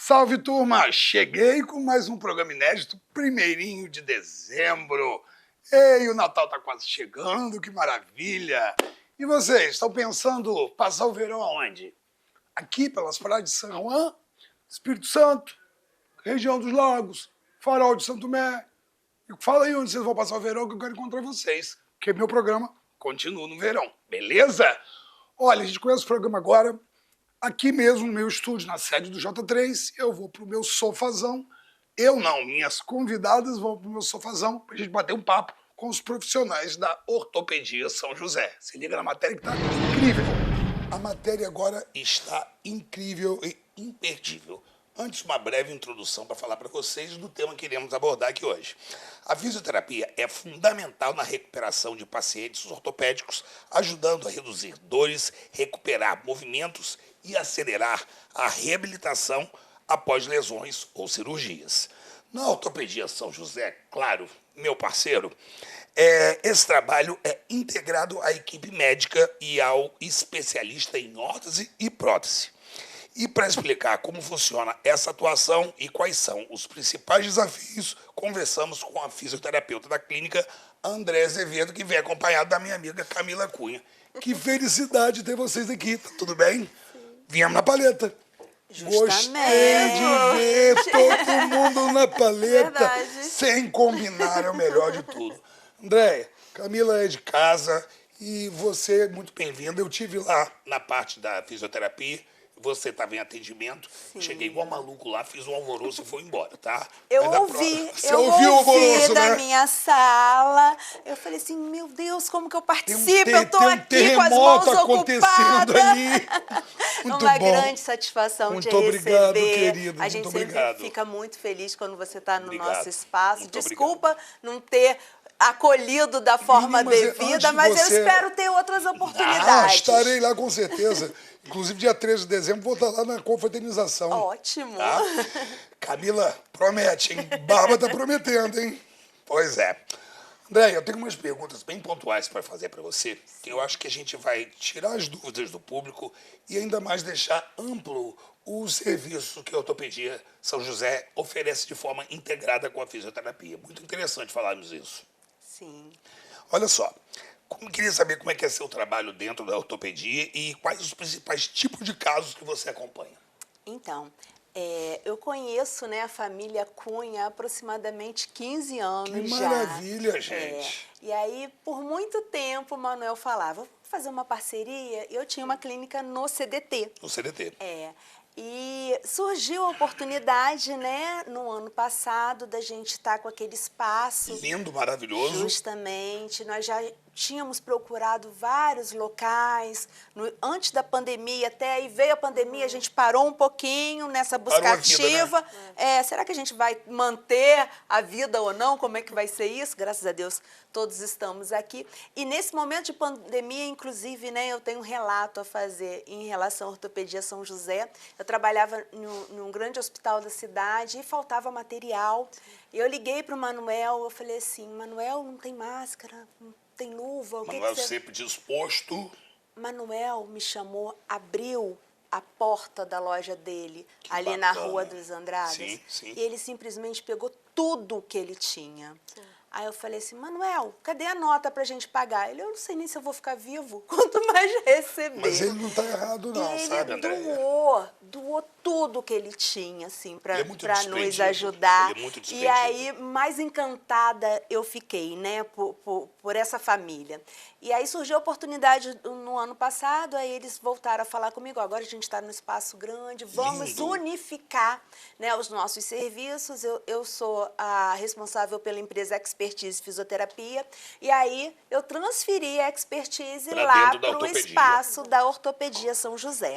Salve, turma! Cheguei com mais um programa inédito, 1º de dezembro. Ei, o Natal tá quase chegando, que maravilha! E vocês, estão pensando passar o verão aonde? Aqui, pelas praias de São Juan, Espírito Santo, região dos Lagos, Farol de Santo Tomé. Fala aí onde vocês vão passar o verão que eu quero encontrar vocês, porque meu programa continua no verão, beleza? Olha, a gente começa o programa agora aqui mesmo no meu estúdio, na sede do J3, eu vou pro meu sofazão. Eu não, minhas convidadas vão pro meu sofazão pra gente bater um papo com os profissionais da Ortopedia São José. Se liga na matéria que tá incrível. A matéria agora está incrível e imperdível. Antes, uma breve introdução para falar para vocês do tema que iremos abordar aqui hoje. A fisioterapia é fundamental na recuperação de pacientes ortopédicos, ajudando a reduzir dores, recuperar movimentos e acelerar a reabilitação após lesões ou cirurgias. Na Ortopedia São José, claro, meu parceiro, esse trabalho é integrado à equipe médica e ao especialista em órtese e prótese. E para explicar como funciona essa atuação e quais são os principais desafios, conversamos com a fisioterapeuta da clínica, André Azevedo, que vem acompanhado da minha amiga Camila Cunha. Que felicidade ter vocês aqui, tá tudo bem? Viemos na paleta. Justamente. Gostei de ver todo mundo na paleta. Verdade. Sem combinar, é o melhor de tudo. Andréia, Camila é de casa e você é muito bem-vinda. Eu tive lá na parte da fisioterapia. Você estava em atendimento, Sim. Cheguei igual maluco lá, fiz um alvoroço e fui embora, tá? Eu ouvi o alvoroço, da né? minha sala. Eu falei assim, meu Deus, como que eu participo? Eu tô tem um aqui com as mãos terremoto acontecendo ocupadas. ali. Muito Uma bom. grande satisfação Muito de obrigado, receber. querido. A gente Muito sempre obrigado. fica muito feliz quando você está no Obrigado. nosso espaço. Muito Desculpa não ter acolhido da forma Menina, devida, antes mas de você- eu espero ter outras Ah, oportunidades. estarei lá com certeza. Inclusive, dia 13 de dezembro, vou estar lá na confraternização. Ótimo. Tá? Camila, promete, hein? Barba tá prometendo, hein? Pois é. André, eu tenho umas perguntas bem pontuais para fazer para você, que eu acho que a gente vai tirar as dúvidas do público e ainda mais deixar amplo o serviço que a Ortopedia São José oferece de forma integrada com a fisioterapia. Muito interessante falarmos isso. Sim. Olha só, queria saber como é que é seu trabalho dentro da ortopedia e quais os principais tipos de casos que você acompanha. Então, eu conheço, né, a família Cunha há aproximadamente 15 anos Que já. maravilha, gente. E aí, por muito tempo, o Manuel falava, vamos fazer uma parceria? Eu tinha uma clínica no CDT. No CDT. E surgiu a oportunidade, né, no ano passado, da gente estar com aquele espaço. Lindo, maravilhoso. Justamente, nós já tínhamos procurado vários locais, antes da pandemia até, aí veio a pandemia, a gente parou um pouquinho nessa Parou a vida, buscativa. né? Será que a gente vai manter a vida ou não? Como é que vai ser isso? Graças a Deus, todos estamos aqui. E nesse momento de pandemia, inclusive, né, eu tenho um relato a fazer em relação à Ortopedia São José. Eu trabalhava num grande hospital da cidade e faltava material. E eu liguei para o Manuel, eu falei assim, Manuel, não tem máscara, não tem luva, o que Manuel você... sempre disposto. Manuel me chamou, abriu a porta da loja dele, Que ali na bacana. Rua dos Andradas. Sim, sim. E ele simplesmente pegou tudo o que ele tinha. Aí eu falei assim, Manuel, cadê a nota pra gente pagar? Ele, eu não sei nem se eu vou ficar vivo, quanto mais receber. Mas ele não tá errado não, E sabe, ele André? doou tudo que ele tinha, assim, para Ele é muito nos desprendido. ajudar. Ele é muito E desprendido. aí, mais encantada eu fiquei, né, por essa família. E aí surgiu a oportunidade no ano passado, aí eles voltaram a falar comigo, agora a gente está num espaço grande, vamos Lindo. unificar, né, os nossos serviços. Eu sou a responsável pela empresa Expertise Fisioterapia, e aí eu transferi a expertise Pra lá dentro da para o ortopedia. espaço da Ortopedia São José.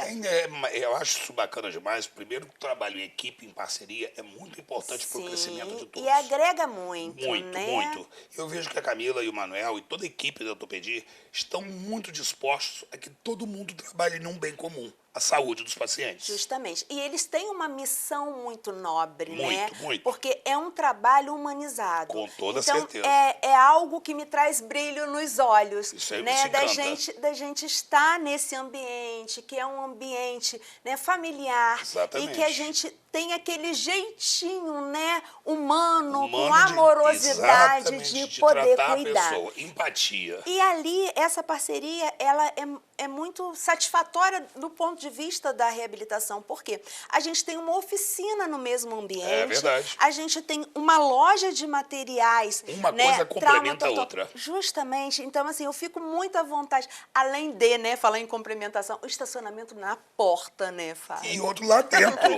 Eu acho isso bacana demais. Primeiro, o trabalho em equipe, em parceria, é muito importante para o crescimento de todos. E agrega muito, Muito, né? muito. Eu vejo que a Camila e o Manuel e toda a equipe da ortopedia estão muito dispostos a que todo mundo trabalhe num bem comum, a saúde dos pacientes. Justamente. E eles têm uma missão muito nobre, né? Muito, muito. Porque é um trabalho humanizado. Com toda então, certeza. É algo que me traz brilho nos olhos. Isso aí né? se Da gente estar nesse ambiente, que é um ambiente, né, familiar. Exatamente. E que a gente tem aquele jeitinho, né, humano com Humano amorosidade exatamente, de poder tratar cuidar. a pessoa, empatia. E ali, essa parceria, ela é muito satisfatória do ponto de vista da reabilitação. Por quê? A gente tem uma oficina no mesmo ambiente. É verdade. A gente tem uma loja de materiais. Uma né, coisa complementa a outra. Justamente. Então, assim, eu fico muito à vontade. Além de, né, falar em complementação, o estacionamento na porta, né, Fábio? E outro lá dentro.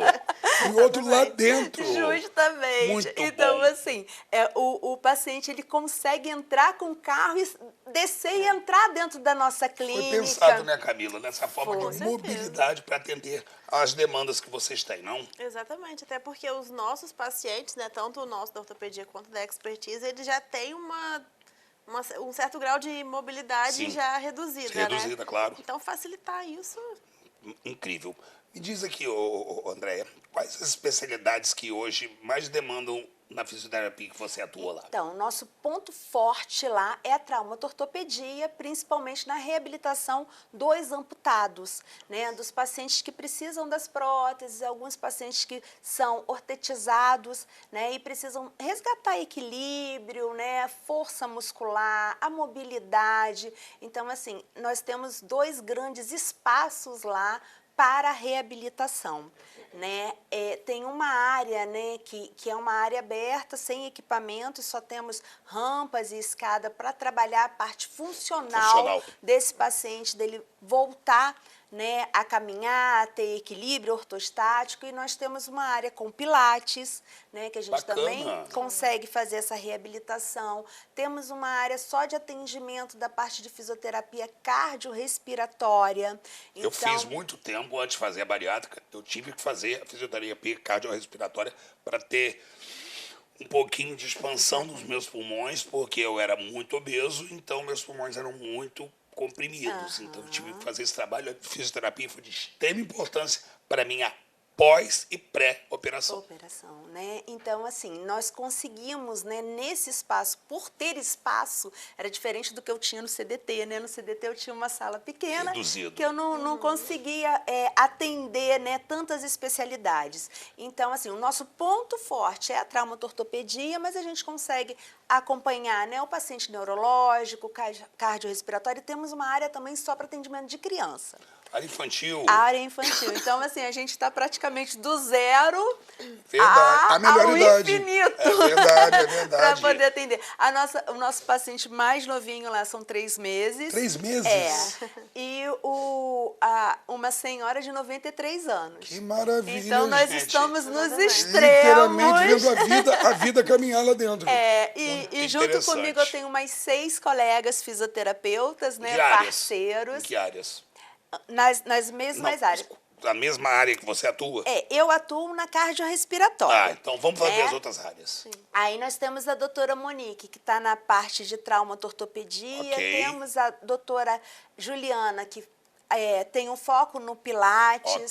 E outro lá dentro. Justamente. Muito então, bom. assim, o paciente ele consegue entrar com o carro e descer e entrar dentro da nossa clínica. Foi pensado, né, Camila, nessa forma Com de certeza. mobilidade para atender às demandas que vocês têm, não? Exatamente, até porque os nossos pacientes, né, tanto o nosso da ortopedia quanto da expertise, eles já têm um certo grau de mobilidade Sim. já reduzida, Reduzida, né? claro. Então, facilitar isso. Incrível. Me diz aqui, Andréia, quais as especialidades que hoje mais demandam na fisioterapia que você atua lá? Então, o nosso ponto forte lá é a traumatortopedia, principalmente na reabilitação dos amputados, né? Dos pacientes que precisam das próteses, alguns pacientes que são ortetizados, né? E precisam resgatar equilíbrio, né? Força muscular, a mobilidade. Então, assim, nós temos 2 grandes espaços lá para a reabilitação. Né? Tem uma área, né, que é uma área aberta, sem equipamento, e só temos rampas e escada para trabalhar a parte funcional desse paciente, dele voltar, né, a caminhar, a ter equilíbrio ortostático, e nós temos uma área com pilates, né, que a gente também consegue fazer essa reabilitação. Temos uma área só de atendimento da parte de fisioterapia cardiorrespiratória. Eu fiz muito tempo, antes de fazer a bariátrica, eu tive que fazer a fisioterapia cardiorrespiratória para ter um pouquinho de expansão dos meus pulmões, porque eu era muito obeso, então meus pulmões eram muito comprimidos. Então eu tive que fazer esse trabalho. A fisioterapia foi de extrema importância para minha pós e pré-operação. Né? Então, assim, nós conseguimos, né, nesse espaço, por ter espaço, era diferente do que eu tinha no CDT, né? No CDT eu tinha uma sala pequena, reduzido, que eu não conseguia atender, né, tantas especialidades. Então, assim, o nosso ponto forte é a traumatortopedia, mas a gente consegue acompanhar, né, o paciente neurológico, cardiorrespiratório, e temos uma área também só para atendimento de criança. Área infantil. A área infantil. Então, assim, a gente está praticamente do zero a melhor ao idade. infinito. É verdade, é verdade. Para poder atender. O nosso paciente mais novinho lá são 3 meses. 3 meses? E uma senhora de 93 anos. Que maravilha, Então, nós gente. estamos nos extremos. Literalmente vendo a vida caminhar lá dentro. E junto comigo eu tenho mais 6 colegas fisioterapeutas, né, parceiros. Em que áreas? Nas mesmas áreas. A mesma área que você atua? Eu atuo na cardiorrespiratória. Então vamos fazer as outras áreas. Sim. Aí nós temos a doutora Monique, que está na parte de traumatortopedia. Temos a doutora Juliana, que tem um foco no Pilates.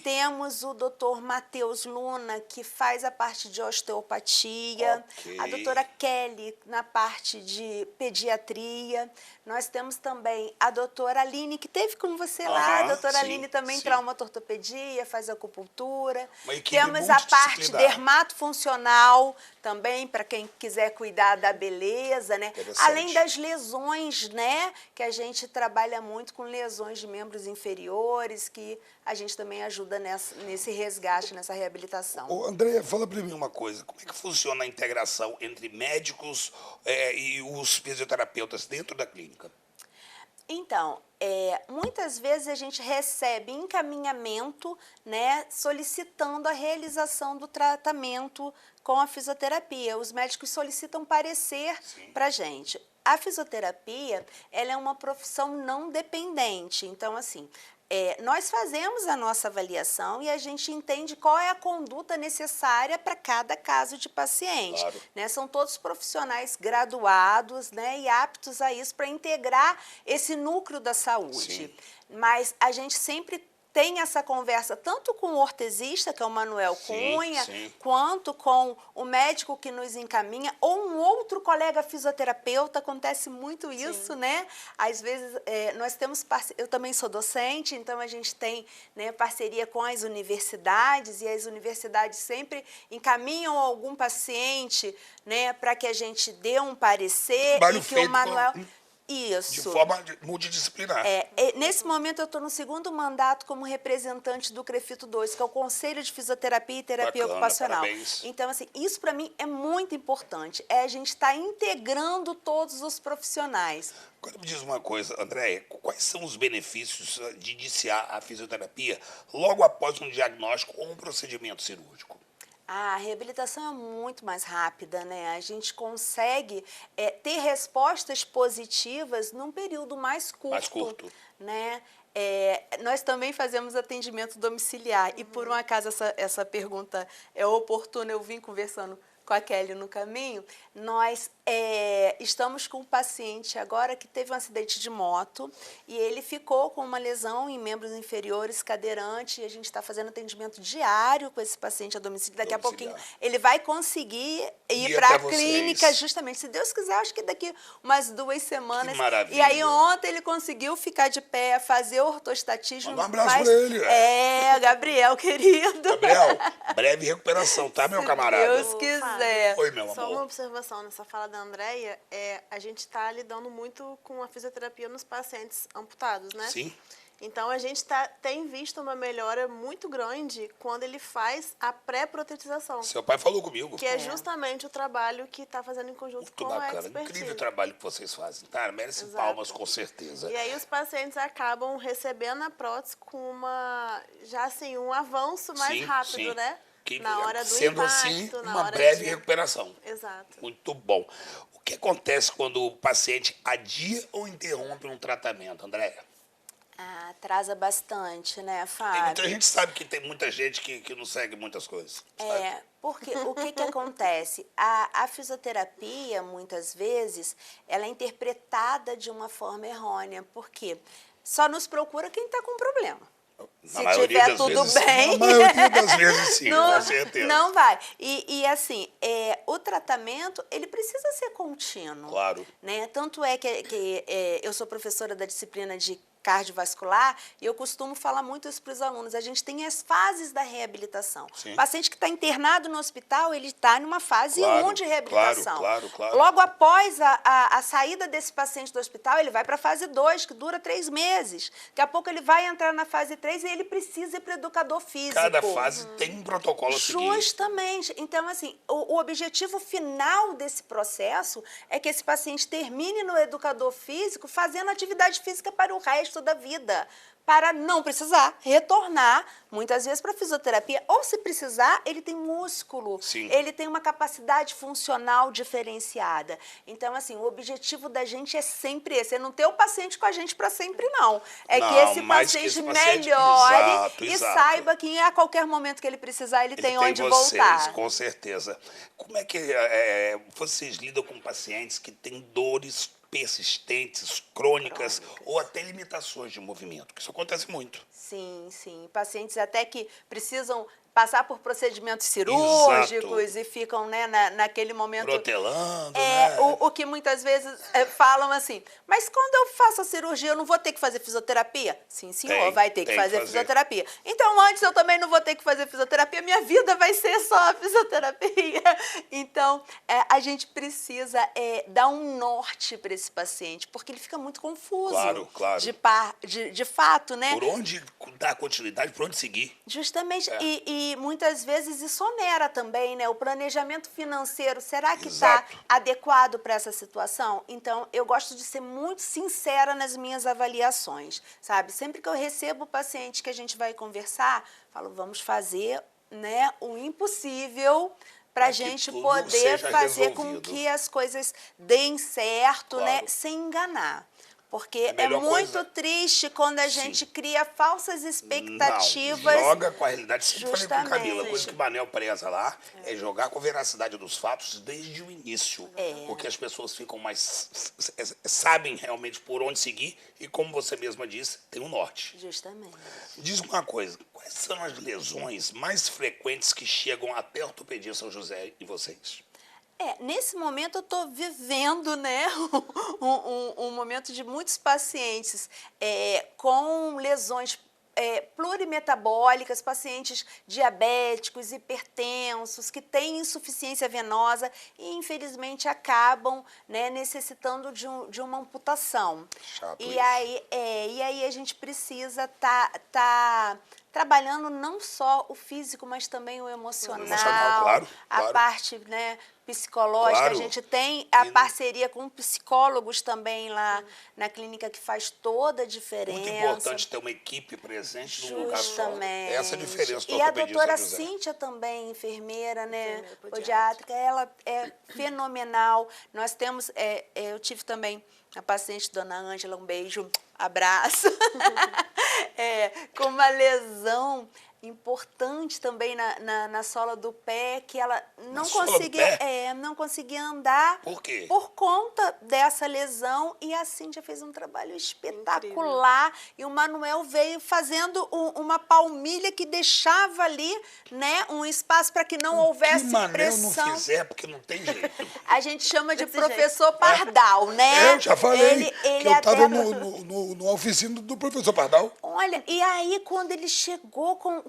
Temos o doutor Matheus Luna, que faz a parte de osteopatia. A doutora Kelly, na parte de pediatria. Nós temos também a doutora Aline, que teve com você lá. A doutora Aline também traumatortopedia, faz acupuntura. Temos a parte dermatofuncional também, para quem quiser cuidar da beleza, né? Além das lesões, né? Que a gente trabalha muito com lesões de membros inferiores, que a gente também ajuda nesse resgate, nessa reabilitação. Andréia, fala para mim uma coisa. Como é que funciona a integração entre médicos e os fisioterapeutas dentro da clínica? Então, muitas vezes a gente recebe encaminhamento, né, solicitando a realização do tratamento com a fisioterapia. Os médicos solicitam parecer para a gente. A fisioterapia, ela é uma profissão não dependente. Então, assim, nós fazemos a nossa avaliação e a gente entende qual é a conduta necessária para cada caso de paciente. Né? São todos profissionais graduados, né, e aptos a isso para integrar esse núcleo da saúde. Mas a gente sempre tem essa conversa tanto com o ortesista, que é o Manuel Cunha, sim. quanto com o médico que nos encaminha, ou um outro colega fisioterapeuta, acontece muito isso, né? Às vezes, nós temos, eu também sou docente, então a gente tem, né, parceria com as universidades, e as universidades sempre encaminham algum paciente, né, para que a gente dê um parecer Trabalho e que feito o Manuel... de Isso. forma multidisciplinar. Nesse momento, eu estou no segundo mandato como representante do CREFITO 2, que é o Conselho de Fisioterapia e Terapia Bacana, Ocupacional. parabéns. Então, assim, isso para mim é muito importante. A gente estar integrando todos os profissionais. Agora me diz uma coisa, Andréia, quais são os benefícios de iniciar a fisioterapia logo após um diagnóstico ou um procedimento cirúrgico? A reabilitação é muito mais rápida, né? A gente consegue ter respostas positivas num período mais curto. Mais curto. Né? Nós também fazemos atendimento domiciliar. E por um acaso essa pergunta é oportuna, eu vim conversando com a Kelly no caminho. Nós estamos com um paciente agora que teve um acidente de moto e ele ficou com uma lesão em membros inferiores, cadeirante, e a gente está fazendo atendimento diário com esse paciente a domicílio. Daqui a pouquinho ele vai conseguir ir para a clínica, justamente. Se Deus quiser, acho que daqui umas 2 semanas. Que maravilha. E aí ontem ele conseguiu ficar de pé, fazer ortostatismo. Manda um abraço para ele. Gabriel, querido. Gabriel, breve recuperação, tá, meu camarada? Se Deus quiser. Oi, meu amor. Só uma observação nessa fala da Andréia, a gente está lidando muito com a fisioterapia nos pacientes amputados, né? Sim. Então, a gente tem visto uma melhora muito grande quando ele faz a pré-protetização. Seu pai falou comigo. Que é justamente o trabalho que está fazendo em conjunto Muito com a bacana, expertise. incrível o trabalho que vocês fazem, tá? Merece Exato. palmas, com certeza. E aí os pacientes acabam recebendo a prótese com um avanço mais rápido, né? Na hora do sendo impacto, assim, na uma hora breve recuperação. Exato. Muito bom. O que acontece quando o paciente adia ou interrompe um tratamento, Andréia? Atrasa bastante, né, Fábio? A gente sabe que tem muita gente que não segue muitas coisas. Sabe? Porque o que acontece? A fisioterapia, muitas vezes, ela é interpretada de uma forma errônea. Por quê? Só nos procura quem está com problema. Se tiver tudo bem... Na maioria das vezes, sim, com certeza. Não vai. E assim, o tratamento, ele precisa ser contínuo. Claro. Né? Tanto é que eu sou professora da disciplina de cardiovascular e eu costumo falar muito isso para os alunos. A gente tem as fases da reabilitação. Sim. O paciente que está internado no hospital, ele está numa fase 1 de reabilitação. Claro. Logo após a saída desse paciente do hospital, ele vai para a fase 2, que dura 3 meses. Daqui a pouco ele vai entrar na fase 3 e ele precisa ir para o educador físico. Cada fase tem um protocolo a seguir. Justamente. Então, assim, o objetivo final desse processo é que esse paciente termine no educador físico fazendo atividade física para o resto da vida, para não precisar retornar, muitas vezes, para a fisioterapia. Ou, se precisar, ele tem músculo, Sim. ele tem uma capacidade funcional diferenciada. Então, assim, o objetivo da gente é sempre esse, é não ter o paciente com a gente para sempre, não. É que esse paciente melhore e saiba que a qualquer momento que ele precisar, ele tem onde voltar. Com certeza. Como é que vocês lidam com pacientes que têm dores persistentes, crônicas ou até limitações de movimento? Que isso acontece muito. Sim. Pacientes até que precisam passar por procedimentos cirúrgicos e ficam, né, naquele momento... Protelando, né? O que muitas vezes falam assim, mas quando eu faço a cirurgia, eu não vou ter que fazer fisioterapia? Sim, senhor, vai ter que fazer fisioterapia. Então, antes eu também não vou ter que fazer fisioterapia, minha vida vai ser só a fisioterapia. Então, a gente precisa dar um norte para esse paciente, porque ele fica muito confuso. Claro. De fato, né? Por onde dar continuidade, por onde seguir. Justamente, e muitas vezes isso onera também, né? O planejamento financeiro, será que está adequado para essa situação? Então, eu gosto de ser muito sincera nas minhas avaliações, sabe? Sempre que eu recebo o paciente que a gente vai conversar, falo, vamos fazer, né, o impossível para a gente poder fazer com que as coisas deem certo, né, sem enganar. Porque A é melhor muito coisa- triste quando a Sim. gente cria falsas expectativas. Não, joga com a realidade. Sempre falei com o Camila, a coisa Justamente. que o Manel preza lá é jogar com a veracidade dos fatos desde o início. Porque as pessoas ficam mais... sabem realmente por onde seguir e, como você mesma disse, tem um norte. Justamente. Diz uma coisa, quais são as lesões mais frequentes que chegam até a ortopedia São José e vocês? Nesse momento eu estou vivendo, né, um momento de muitos pacientes com lesões plurimetabólicas, pacientes diabéticos, hipertensos, que têm insuficiência venosa e, infelizmente, acabam, né, necessitando de uma amputação. Chato E isso. aí a gente precisa tá trabalhando não só o físico, mas também o emocional, Claro, a claro. parte, né, psicológica. Claro. A gente tem a E- parceria com psicólogos também lá na clínica, que faz toda a diferença. Muito importante ter uma equipe presente num lugar só. Justamente. Essa é a diferença do E a ortopedia doutora São José. Cíntia também, enfermeira, né? Enfermeira Podiátrica, ela é fenomenal. Nós temos, eu tive também a paciente, dona Ângela, um beijo, abraço, com uma lesão importante também na sola do pé, que ela não sola do conseguia, pé? não conseguia andar Por quê? por conta dessa lesão, e a Cíntia fez um trabalho espetacular, e o Manuel veio fazendo uma palmilha que deixava ali, né, um espaço para que não houvesse que Manel não pressão. fizer, porque não tem jeito. A gente chama de Desse professor Pardal, né? Eu já falei Ele que eu estava até- no oficina do professor Pardal. Olha, e aí quando ele chegou com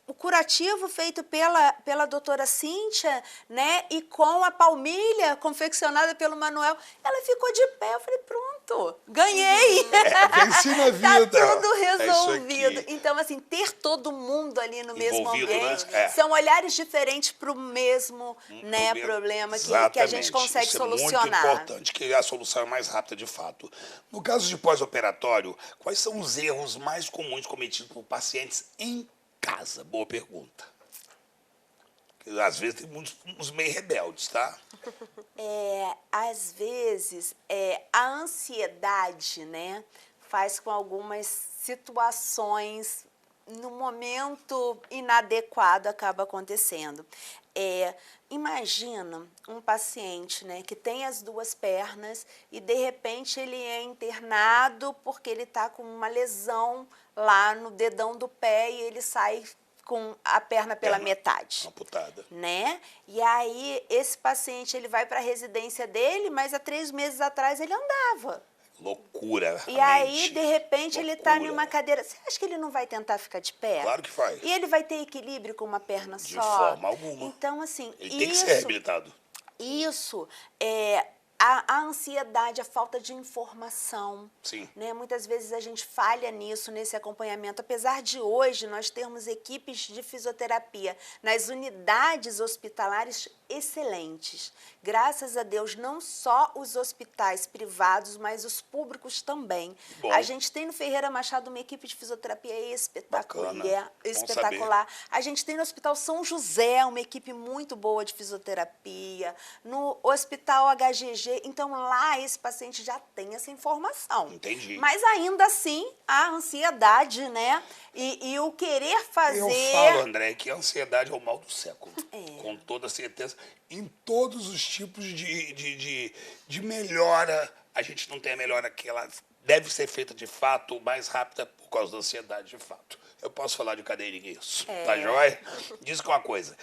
o curativo feito pela doutora Cíntia, né, e com a palmilha confeccionada pelo Manuel, ela ficou de pé. Eu falei, pronto, ganhei. Venci na vida. Tá tudo É isso resolvido. aqui. Então, assim, ter todo mundo ali no mesmo Envolvido, né? ambiente, É. são olhares diferentes para o mesmo, né, problema que a gente Exatamente. consegue Isso solucionar. É muito importante, que a solução é mais rápida de fato. No caso de pós-operatório, quais são os erros mais comuns cometidos por pacientes em casa? Boa pergunta. Porque, às vezes tem uns meio rebeldes, tá? Às vezes, a ansiedade, né, faz com algumas situações, no momento inadequado, acaba acontecendo. Imagina um paciente, né, que tem as duas pernas e, de repente, ele é internado porque ele está com uma lesão lá no dedão do pé e ele sai com a perna pela metade. Amputada. Né? E aí, esse paciente, ele vai para a residência dele, mas há 3 meses atrás ele andava. Loucura. E aí, de repente, ele está Loucura. numa cadeira. Você acha que ele não vai tentar ficar de pé? Claro que faz. E ele vai ter equilíbrio com uma perna De só? forma alguma. Então, assim, Ele tem que ser reabilitado. isso é a ansiedade, a falta de informação. Sim. Né? Muitas vezes a gente falha nisso, nesse acompanhamento. Apesar de hoje nós termos equipes de fisioterapia nas unidades hospitalares excelentes. Graças a Deus, não só os hospitais privados, mas os públicos também. Bom. A gente tem no Ferreira Machado uma equipe de fisioterapia Bacana. espetacular. A gente tem no Hospital São José uma equipe muito boa de fisioterapia. No Hospital HGG, então lá esse paciente já tem essa informação. Entendi. Mas ainda assim, a ansiedade, né? E o querer fazer... Eu falo, André, que a ansiedade é o mal do século. Com toda certeza. Em todos os tipos de melhora, a gente não tem a melhora que ela deve ser feita de fato, mais rápida, por causa da ansiedade de fato. Eu posso falar de cadeirinha isso, tá joia? Diz que uma coisa,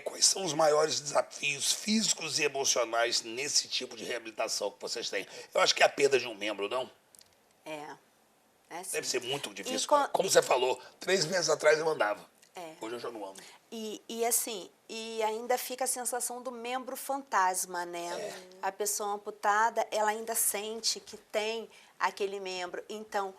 quais são os maiores desafios físicos e emocionais nesse tipo de reabilitação que vocês têm? Eu acho que é a perda de um membro, não? Assim. Deve ser muito difícil. com- Como você falou, 3 meses atrás eu andava. Hoje eu já não ando. E assim, e ainda fica a sensação do membro fantasma, né? A pessoa amputada, ela ainda sente que tem aquele membro. Então,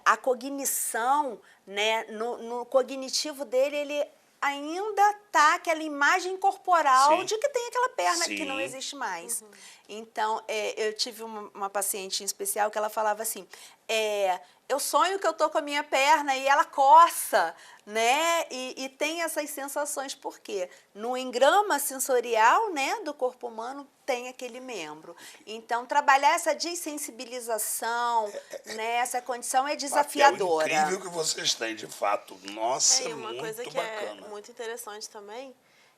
a cognição, né, no cognitivo dele, ele ainda tá aquela imagem corporal Sim. de que tem aquela perna que não Sim. existe mais. Então, eu tive uma paciente em especial que ela falava assim, eu sonho que eu tô com a minha perna e ela coça, né? E tem essas sensações, por quê? No engrama sensorial, né, do corpo humano tem aquele membro. Então, trabalhar essa desensibilização, né, essa condição é desafiadora. Papel incrível que vocês têm, de fato. Nossa, E uma coisa muito que bacana. é muito interessante também,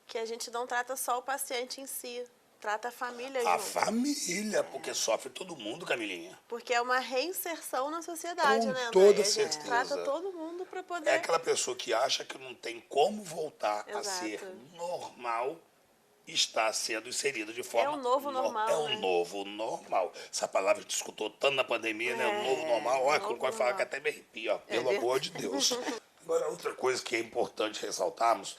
que a gente não trata só o paciente em si, trata a família A junto. família, porque sofre todo mundo, Camilinha. Porque é uma reinserção na sociedade, Com né, André? toda A gente certeza. trata todo mundo para poder... É aquela pessoa que acha que não tem como voltar a ser Exato. normal, está sendo inserido de forma... É o novo normal, É o né? novo normal. Essa palavra a gente escutou tanto na pandemia, né? O novo É, normal. Olha, novo quando vai falar normal. que até me arrepia, ó. Pelo verdade. amor de Deus. Agora, outra coisa que é importante ressaltarmos,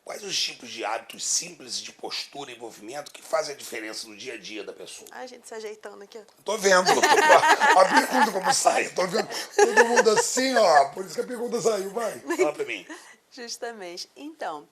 quais os tipos de hábitos simples de postura e movimento que fazem a diferença no dia a dia da pessoa? A gente se ajeitando aqui, ó. Tô vendo. A pergunta como sai. Tô vendo todo mundo assim, ó. Por isso que a pergunta saiu, vai. Fala pra mim. Justamente. Então,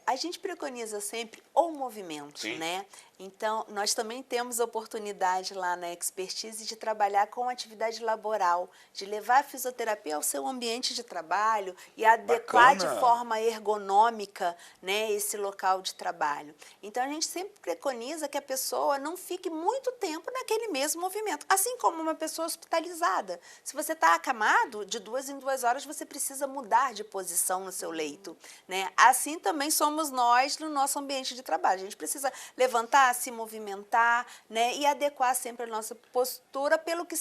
a gente preconiza sempre o movimento, Sim. né? Então, nós também temos oportunidade lá na Expertise de trabalhar com atividade laboral, de levar a fisioterapia ao seu ambiente de trabalho e adequar Bacana. de forma ergonômica, né, esse local de trabalho. Então, a gente sempre preconiza que a pessoa não fique muito tempo naquele mesmo movimento, assim como uma pessoa hospitalizada. Se você está acamado, de 2 em 2 horas você precisa mudar de posição no seu leito, né? Assim também somos nós no nosso ambiente de trabalho. A gente precisa levantar, se movimentar, né, e adequar sempre a nossa postura pelo que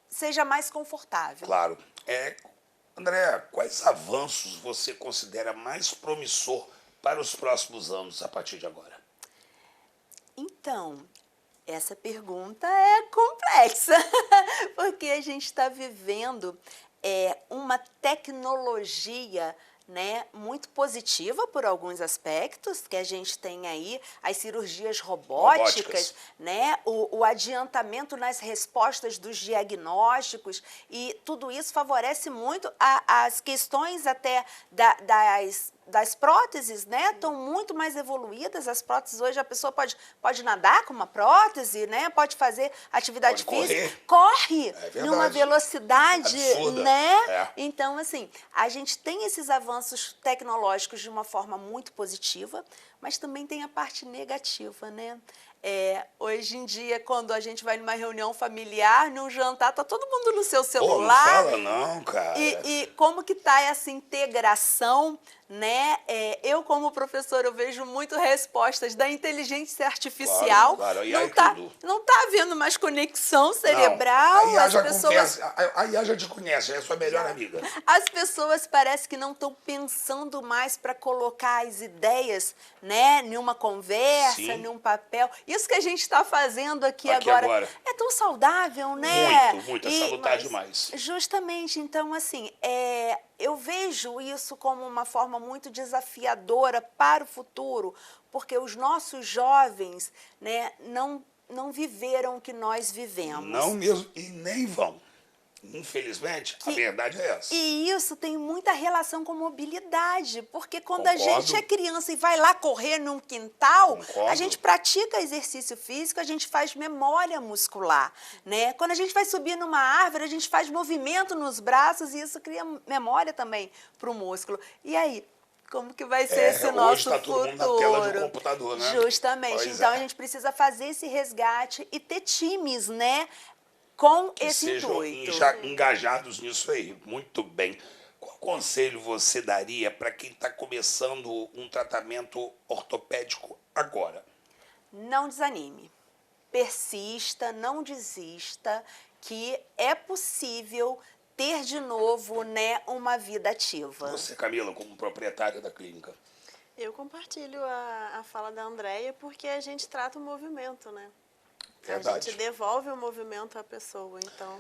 seja mais confortável. Claro. André, quais avanços você considera mais promissor para os próximos anos a partir de agora? Então, essa pergunta é complexa, porque a gente está vivendo uma tecnologia, né, muito positiva por alguns aspectos, que a gente tem aí as cirurgias robóticas, né, o adiantamento nas respostas dos diagnósticos, e tudo isso favorece muito as questões até das próteses, né, estão muito mais evoluídas. As próteses hoje, a pessoa pode nadar com uma prótese, né, pode fazer atividade Pode física, correr. corre numa velocidade, Absurda. né? Então, assim, a gente tem esses avanços tecnológicos de uma forma muito positiva, mas também tem a parte negativa, né? Hoje em dia, quando a gente vai numa reunião familiar, num jantar, tá todo mundo no seu celular. Pô, não fala não, cara. E como que tá essa integração, né? Eu, como professora, eu vejo muito respostas da inteligência artificial. Claro, e não tá havendo mais conexão cerebral. Não, a IA as já pessoas... a IA já te conhece, é a sua melhor amiga. As pessoas parece que não estão pensando mais para colocar as ideias, né, numa conversa, Sim. num papel. Isso que a gente está fazendo aqui agora é tão saudável, né? Muito, é salutar demais. Justamente, então, assim, eu vejo isso como uma forma muito desafiadora para o futuro, porque os nossos jovens, né, não viveram o que nós vivemos. Não mesmo, e nem vão. Infelizmente, a verdade é essa. E isso tem muita relação com mobilidade, porque quando Concordo. a gente é criança e vai lá correr num quintal, Concordo. a gente pratica exercício físico, a gente faz memória muscular, né? Quando a gente vai subir numa árvore, a gente faz movimento nos braços e isso cria memória também para o músculo. E aí? Como que vai ser esse nosso hoje tá futuro? todo mundo na tela de um computador, né? Justamente. Pois Então, é. a gente precisa fazer esse resgate e ter times, né, com Que esse sejam intuito. engajados nisso aí. Muito bem. Qual conselho você daria para quem está começando um tratamento ortopédico agora? Não desanime. Persista, não desista, que é possível ter de novo, né, uma vida ativa. Você, Camila, como proprietária da clínica. Eu compartilho a fala da Andréia porque a gente trata o movimento, né? Verdade. A gente devolve o movimento à pessoa, então...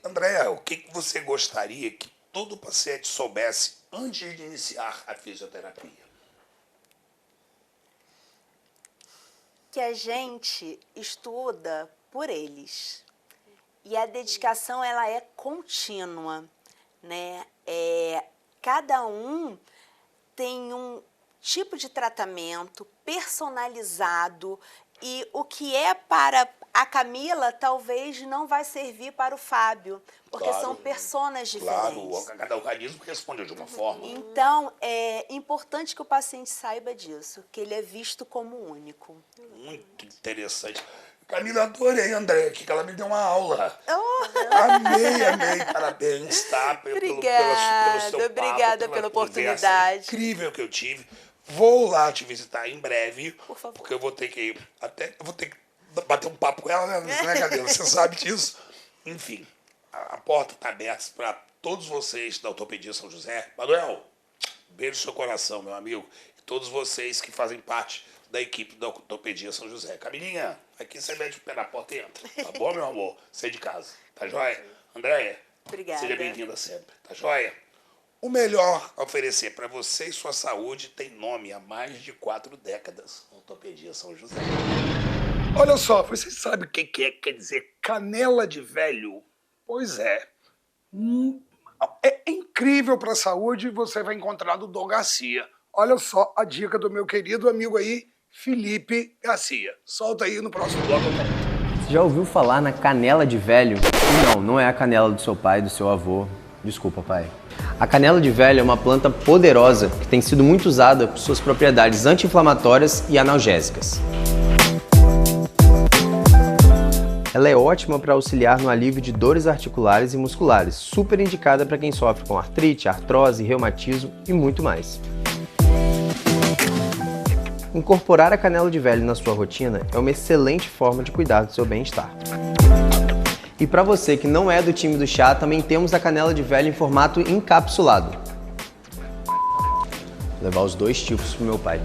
Andréa, o que você gostaria que todo paciente soubesse antes de iniciar a fisioterapia? Que a gente estuda por eles. E a dedicação, ela é contínua, né? Cada um tem um tipo de tratamento personalizado e o que é para a Camila talvez não vai servir para o Fábio, porque Claro. são personas diferentes. Claro, cada organismo responde de uma forma. Então, é importante que o paciente saiba disso, que ele é visto como único. Muito interessante. Camila, adorei, André, que ela me deu uma aula. Oh, Amei, parabéns, tá? Obrigada pela oportunidade. Incrível que eu tive. Vou lá te visitar em breve, Por favor. porque eu vou ter que bater um papo com ela, né, Camila? Você sabe disso. Enfim, a porta está aberta para todos vocês da Ortopedia São José. Manuel, beijo no seu coração, meu amigo. E todos vocês que fazem parte da equipe da Ortopedia São José. Camilinha, aqui você mete o pé na porta e entra. Tá bom, meu amor? Sai de casa. Tá joia? Andréia, Obrigada. seja bem-vinda sempre. Tá joia? O melhor a oferecer para você e sua saúde tem nome há mais de 4 décadas. Ortopedia São José. Olha só, você sabe o que quer dizer canela de velho? Pois é. É incrível para a saúde e você vai encontrar no Dom Garcia. Olha só a dica do meu querido amigo aí, Felipe Garcia. Solta aí no próximo bloco. Você já ouviu falar na canela de velho? E não é a canela do seu pai, do seu avô. Desculpa, pai. A canela de velho é uma planta poderosa que tem sido muito usada por suas propriedades anti-inflamatórias e analgésicas. Ela é ótima para auxiliar no alívio de dores articulares e musculares, super indicada para quem sofre com artrite, artrose, reumatismo e muito mais. Incorporar a canela de velho na sua rotina é uma excelente forma de cuidar do seu bem-estar. E para você que não é do time do chá, também temos a canela de velho em formato encapsulado. Vou levar os 2 tipos pro meu pai.